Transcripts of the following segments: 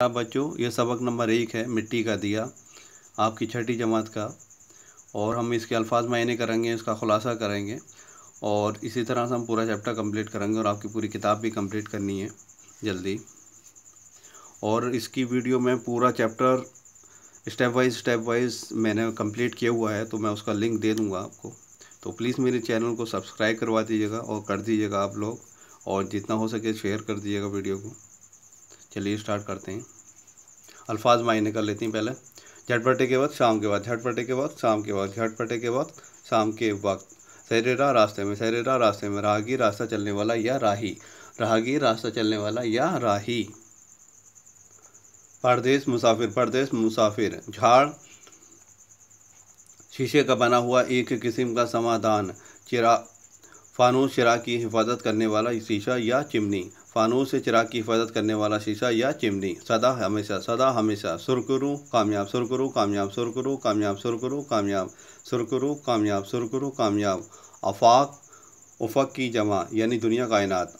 बच्चों, ये सबक नंबर 1 है मिट्टी का दिया, आपकी छठी जमात का। और हम इसके अल्फाज मायने करेंगे, इसका खुलासा करेंगे और इसी तरह से हम पूरा चैप्टर कंप्लीट करेंगे और आपकी पूरी किताब भी कंप्लीट करनी है जल्दी। और इसकी वीडियो में पूरा चैप्टर स्टेप वाइज मैंने कंप्लीट किया हुआ है, तो मैं उसका लिंक दे दूँगा आपको। तो प्लीज़ मेरे चैनल को सब्सक्राइब करवा दीजिएगा और कर दीजिएगा आप लोग, और जितना हो सके शेयर कर दीजिएगा वीडियो को। चलिए स्टार्ट करते हैं। अल्फाज मायने कर लेते हैं पहले। झटपटे के वक्त, शाम के वक्त, झटपटे के वक्त, शाम के वक्त, झटपटे के वक्त, शाम के वक्त। सहरेरा रास्ते में, सहरेरा रास्ते में। राहगीर रास्ता चलने वाला या राही, राहगीर रास्ता चलने वाला या राही। परदेश मुसाफिर, परदेश मुसाफिर। झाड़ शीशे का बना हुआ एक किस्म का समाधान। चिराग फानूस चिराग की हिफाजत करने वाला शीशा या चिमनी, फानूस से चिराग की हिफाजत करने वाला शीशा या चिमनी। सदा हमेशा, सदा हमेशा। सुरकुरू कामयाब, सुरकुरू कामयाब, सुरकुरू कामयाब, सुरकुरू कामयाब, सुरकुरू कामयाब, सुरकुरू कामयाब। आफाक उफक की जमा यानी दुनिया कायनात।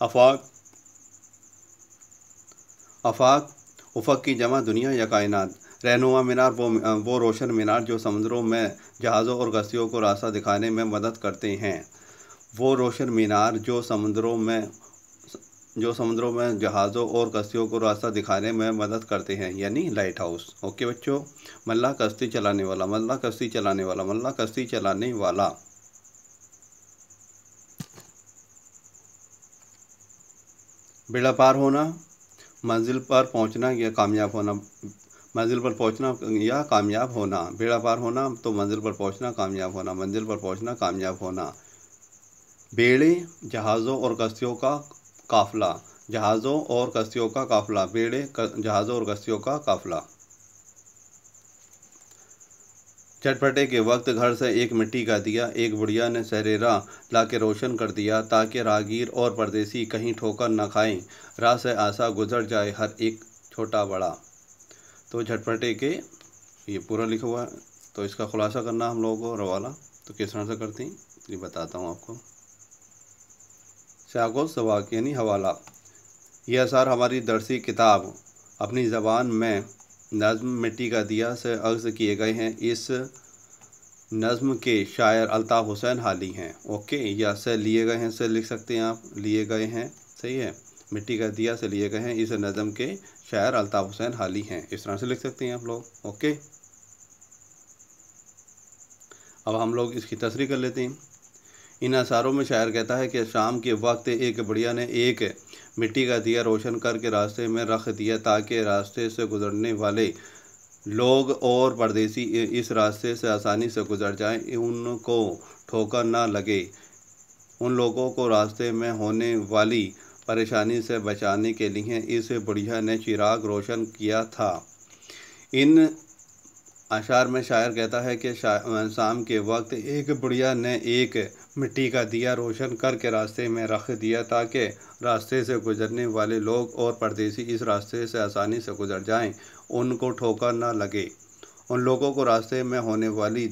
आफाक आफाक उफक की जमा दुनिया या कायनात। रहनुमा मीनार वो रोशन मीनार जो समुद्रों में जहाज़ों और कश्तियों को रास्ता दिखाने में मदद करते हैं। वो रोशन मीनार जो समुद्रों में जहाज़ों और कश्तियों को रास्ता दिखाने में मदद करते हैं, यानी लाइट हाउस। ओके बच्चों। मल्लाह कश्ती चलाने वाला, मल्लाह कश्ती चलाने वाला, मल्लाह कश्ती चलाने वाला। बेड़ा पार होना, मंजिल पर पहुंचना या कामयाब होना, मंजिल पर पहुंचना या कामयाब होना। बेड़ा पार होना तो मंजिल पर पहुंचना, कामयाब होना, मंजिल पर पहुंचना, कामयाब होना। बेड़े जहाज़ों और कश्तियों का काफ़िला, जहाज़ों और कश्तियों का काफ़िला, बेड़े जहाज़ों और कश्तियों का काफ़िला। चटपटे के वक्त घर से एक मिट्टी का दिया एक बुढ़िया ने सहरेरा ला के रोशन कर दिया, ताकि राहगीर और परदेसी कहीं ठोकर न खाएं, राह से आसा गुजर जाए हर एक छोटा बड़ा। तो झटपटे के ये पूरा लिखा हुआ है, तो इसका खुलासा करना हम लोगों को रवाला। तो किस तरह से करते हैं ये बताता हूँ आपको। शागो सवाक यानी हवाला। यह असर हमारी दरसी किताब अपनी ज़बान में नज़्म मिट्टी का दिया से अक्स किए गए हैं। इस नज़्म के शायर अल्ताफ़ हुसैन हाली हैं। ओके, या से लिए गए हैं से लिख सकते हैं आप, लिए गए हैं, सही है। मिट्टी का दिया से लिए गए हैं, इस नज़्म के शायर अल्ताफ़ हुसैन हाली हैं, इस तरह से लिख सकते हैं आप लोग। ओके, अब हम लोग इसकी तस्रीह कर लेते हैं। इन असारों में शायर कहता है कि शाम के वक्त एक बुढ़िया ने एक मिट्टी का दिया रोशन करके रास्ते में रख दिया, ताकि रास्ते से गुजरने वाले लोग और परदेसी इस रास्ते से आसानी से गुजर जाएं, उनको ठोकर ना लगे। उन लोगों को रास्ते में होने वाली परेशानी से बचाने के लिए इस बुढ़िया ने चिराग रोशन किया था। इन अशार में शायर कहता है कि शाम के वक्त एक बुढ़िया ने एक मिट्टी का दिया रोशन करके रास्ते में रख दिया, ताकि रास्ते से गुजरने वाले लोग और परदेसी इस रास्ते से आसानी से गुजर जाएं, उनको ठोकर न लगे। उन लोगों को रास्ते में होने वाली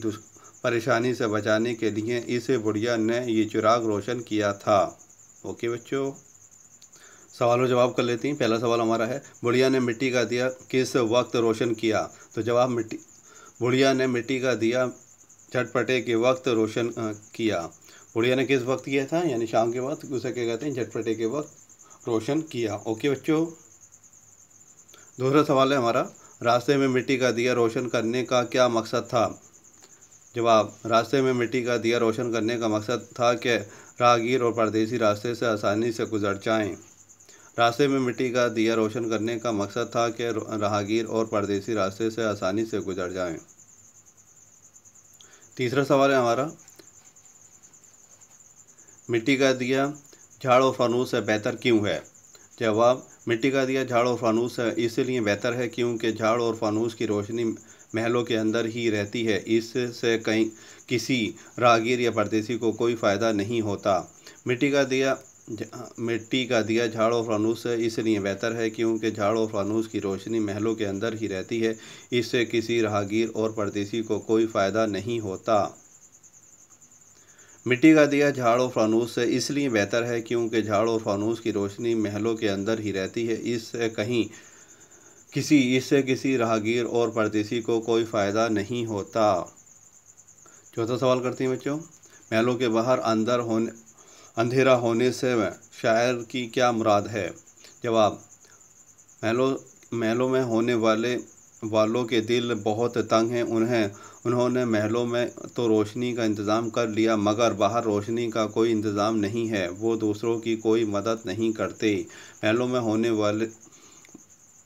परेशानी से बचाने के लिए इस बुढ़िया ने ये चिराग रोशन किया था। ओके बच्चों, सवाल और जवाब कर लेते हैं। पहला सवाल हमारा है, बुढ़िया ने मिट्टी का दिया किस वक्त रोशन किया? तो जवाब, बुढ़िया ने मिट्टी का दिया झटपटे के वक्त रोशन किया। बुढ़िया ने किस वक्त किया था, यानी शाम के वक्त, उसे क्या कहते हैं, झटपटे के वक्त रोशन किया। ओके बच्चों। दूसरा सवाल है हमारा, रास्ते में मिट्टी का दिया रोशन करने का क्या मकसद था? जवाब, रास्ते में मिट्टी का दिया रोशन करने का मकसद था कि राहगीर और परदेसी रास्ते से आसानी से गुजर जाएं। रास्ते में मिट्टी का दिया रोशन करने का मकसद था कि राहगीर और परदेसी रास्ते से आसानी से गुजर जाएं। तीसरा सवाल है हमारा, मिट्टी का दिया झाड़ और फानूस से बेहतर क्यों है? जवाब, मिट्टी का दिया झाड़ और फानूस से इसलिए बेहतर है क्योंकि झाड़ और फानूस की रोशनी महलों के अंदर ही रहती है, इससे कहीं किसी राहगीर या परदेसी को कोई फ़ायदा नहीं होता। मिट्टी का दिया झाड़ और फानूस से इसलिए बेहतर है क्योंकि झाड़ और फानूस की रोशनी महलों के अंदर ही रहती है, इससे किसी राहगीर और परदेसी को कोई फ़ायदा नहीं होता। मिट्टी का दिया झाड़ और फानूस से इसलिए बेहतर है क्योंकि झाड़ और फानूस की रोशनी महलों के अंदर ही रहती है, इससे कहीं इससे किसी राहगीर और परदेसी को कोई फ़ायदा नहीं होता। चौथा सवाल करते हैं बच्चों, महलों के बाहर अंधेरा होने से शायर की क्या मुराद है? जवाब, महलों में होने वालों के दिल बहुत तंग हैं। उन्होंने महलों में तो रोशनी का इंतज़ाम कर लिया, मगर बाहर रोशनी का कोई इंतज़ाम नहीं है। वो दूसरों की कोई मदद नहीं करते। महलों में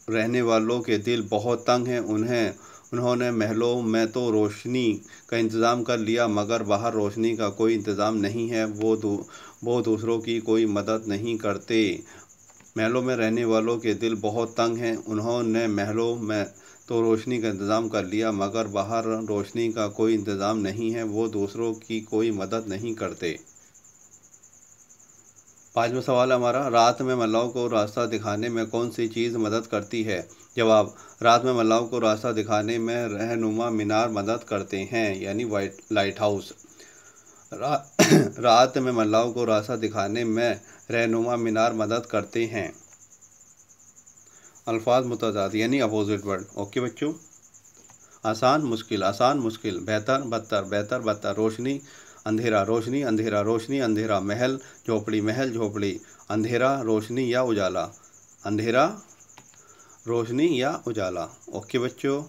रहने वालों के दिल बहुत तंग हैं। उन्होंने महलों में तो रोशनी का इंतज़ाम कर लिया, मगर बाहर रोशनी का कोई इंतज़ाम नहीं है। वो दूसरों की कोई मदद नहीं करते। महलों में रहने वालों के दिल बहुत तंग हैं। उन्होंने महलों में तो रोशनी का इंतज़ाम कर लिया, मगर बाहर रोशनी का कोई इंतज़ाम नहीं है। वो दूसरों की कोई मदद नहीं करते। पाँचवा सवाल है हमारा, रात में मल्लाहों को रास्ता दिखाने में कौन सी चीज़ मदद करती है? जवाब, रात में मल्लाहों को रास्ता दिखाने में रहनुमा मीनार मदद करते हैं, यानी लाइट हाउस। रात में मल्लाहों को रास्ता दिखाने में रहनुमा मीनार मदद करते हैं। अल्फाज मुतज़ाद यानी अपोजिट वर्ड। ओके बच्चों, आसान मुश्किल, बेहतर बदतर, रोशनी अंधेरा, रोशनी अंधेरा, महल झोपड़ी, अंधेरा रोशनी या उजाला, अंधेरा रोशनी या उजाला। ओके बच्चों,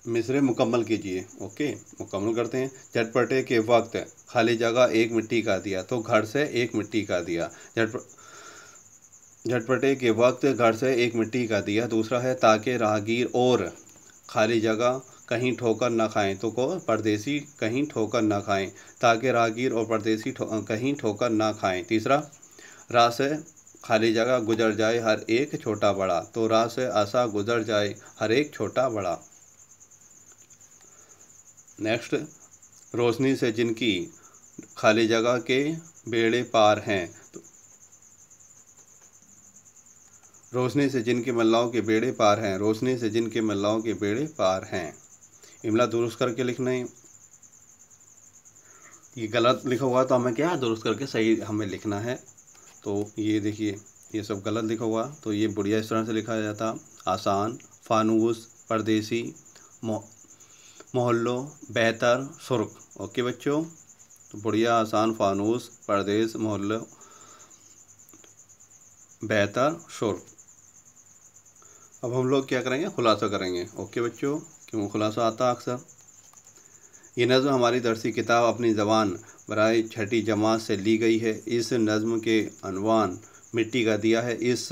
मिसरे मुकम्मल कीजिए। ओके, मुकम्मल करते हैं। झटपटे के वक्त खाली जगह एक मिट्टी का दिया, तो घर से एक मिट्टी का दिया। झटपटे के वक्त घर से एक मिट्टी का दिया। दूसरा है, ताकि राहगीर और खाली जगह कहीं ठोकर न खाएं, तो को परदेसी कहीं ठोकर न खाएं, ताकि राहगीर और परदेसी कहीं ठोकर न खाएं। तीसरा, राह से खाली जगह गुजर जाए हर एक छोटा बड़ा, तो राह से आसा गुजर जाए हर एक छोटा बड़ा। नेक्स्ट, रोशनी से जिनकी खाली जगह के बेड़े पार हैं, रोशनी से जिनके मल्लाहों के बेड़े पार हैं, रोशनी से जिनके मल्लाहों के बेड़े पार हैं। इमला दुरुस्त करके लिखना है। ये गलत लिखा हुआ तो हमें क्या दुरुस्त करके सही हमें लिखना है। तो ये देखिए, ये सब गलत लिखा हुआ, तो ये बढ़िया इस तरह से लिखा जाता, आसान, फानूस, परदेसी, मोहल्लो, बेहतर, सुर्ख। ओके बच्चों, तो बढ़िया, आसान, फानूस, परदेस, मोहल्लो, बेहतर, सुर्ख। अब हम लोग क्या करेंगे, खुलासा करेंगे। ओके बच्चों, क्यों खुलासा आता अक्सर। ये नज़्म हमारी दरसी किताब अपनी ज़बान बराए छठी जमात से ली गई है। इस नज़्म के अनवान मिट्टी का दिया है। इस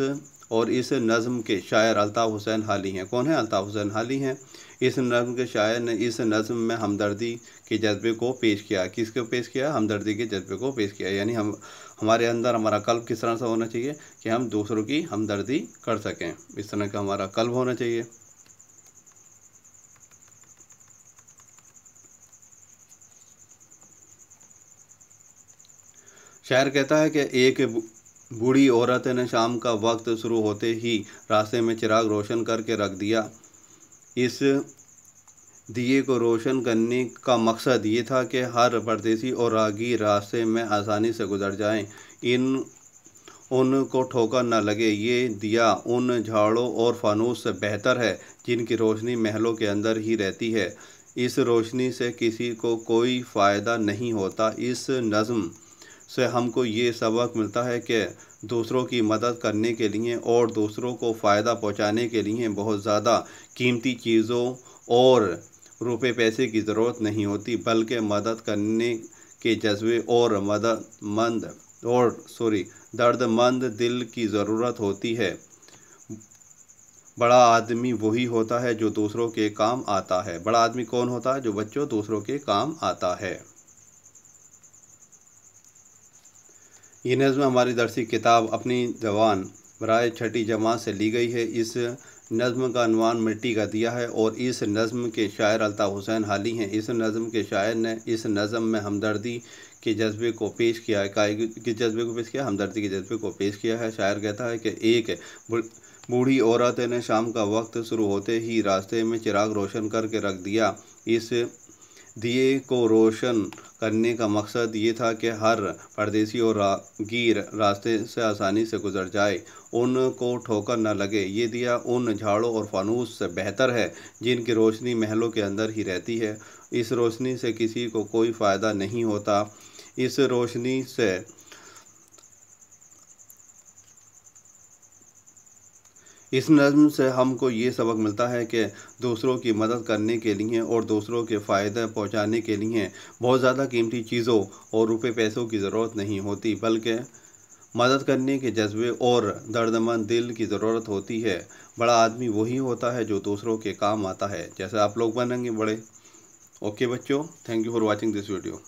नज़्म के शायर अल्ताफ़ हुसैन हाली हैं। कौन है? अल्ताफ़ हुसैन हाली हैं। इस नज़्म के शायर ने इस नज़्म में हमदर्दी के जज्बे को पेश किया। किसको पेश किया? हमदर्दी के जज्बे को पेश किया। यानी हमारे अंदर हमारा कल्ब किस तरह से होना चाहिए कि हम दूसरों की हमदर्दी कर सकें। इस तरह का हमारा कल्ब होना चाहिए। शायर कहता है कि एक बूढ़ी औरत ने शाम का वक्त शुरू होते ही रास्ते में चिराग रोशन करके रख दिया। इस दिए को रोशन करने का मकसद ये था कि हर परदेसी और राहगीर रास्ते में आसानी से गुजर जाएं, उनको ठोकर न लगे। ये दिया उन झाड़ों और फानूस से बेहतर है जिनकी रोशनी महलों के अंदर ही रहती है। इस रोशनी से किसी को कोई फ़ायदा नहीं होता। इस नज़्म से हमको ये सबक मिलता है कि दूसरों की मदद करने के लिए और दूसरों को फ़ायदा पहुंचाने के लिए बहुत ज़्यादा कीमती चीज़ों और रुपए पैसे की ज़रूरत नहीं होती, बल्कि मदद करने के जज्बे और दर्दमंद दिल की ज़रूरत होती है। बड़ा आदमी वही होता है जो दूसरों के काम आता है। बड़ा आदमी कौन होता है? जो बच्चों दूसरों के काम आता है। ये नज़्म हमारी दरसी किताब अपनी ज़बान बराए छठी जमात से ली गई है। इस नज़्म का अनवान मिट्टी का दिया है और इस नज़्म के शायर अल्ताफ़ हुसैन हाली हैं। इस नज़्म के शायर ने इस नज़्म में हमदर्दी के जज्बे को पेश किया है। किस जज्बे को पेश किया? हमदर्दी के जज्बे को पेश किया है। शायर कहता है कि एक बूढ़ी औरत ने शाम का वक्त शुरू होते ही रास्ते में चिराग रोशन करके रख दिया। इस दिए को रोशन करने का मकसद ये था कि हर परदेसी और राहगीर रास्ते से आसानी से गुजर जाए, उनको ठोकर न लगे। ये दिया उन झाड़ों और फानूस से बेहतर है जिनकी रोशनी महलों के अंदर ही रहती है। इस रोशनी से किसी को कोई फ़ायदा नहीं होता। इस रोशनी से इस नज़्म से हमको ये सबक मिलता है कि दूसरों की मदद करने के लिए और दूसरों के फ़ायदे पहुंचाने के लिए बहुत ज़्यादा कीमती चीज़ों और रुपए पैसों की ज़रूरत नहीं होती, बल्कि मदद करने के जज्बे और दर्दमंद दिल की ज़रूरत होती है। बड़ा आदमी वही होता है जो दूसरों के काम आता है, जैसे आप लोग बनेंगे बड़े। ओके बच्चों, thank you for watching this video.